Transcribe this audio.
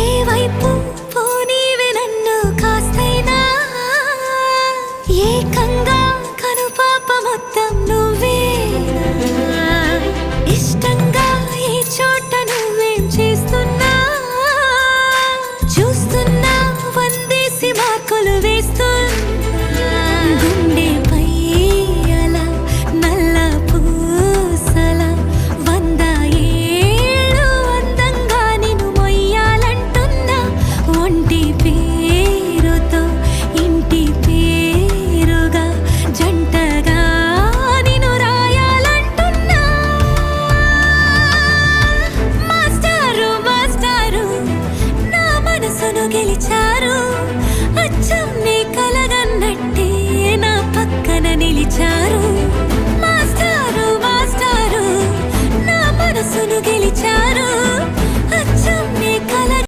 ఏ వైపు పోనీవి నన్ను కాస్తైనా ఏకంగా కనుపాప మొత్తం నువ్వేనా ఇష్టంగా ఈ చోట నువ్వేం చేస్తున్నా చూస్తున్నా వందేసి మార్కులు వేస్తున్నా గుండెపై అలా నల్ల పూసల 100 ఏళ్ళు అందంగా నిన్ను మొయ్యాలంటున్నా ఒంటి పేరుతో ఇంటి పేరుగా జంటగా నిన్ను రాయాలంటున్నా మాస్టారు మాస్టారు నా మనసును గెలిచా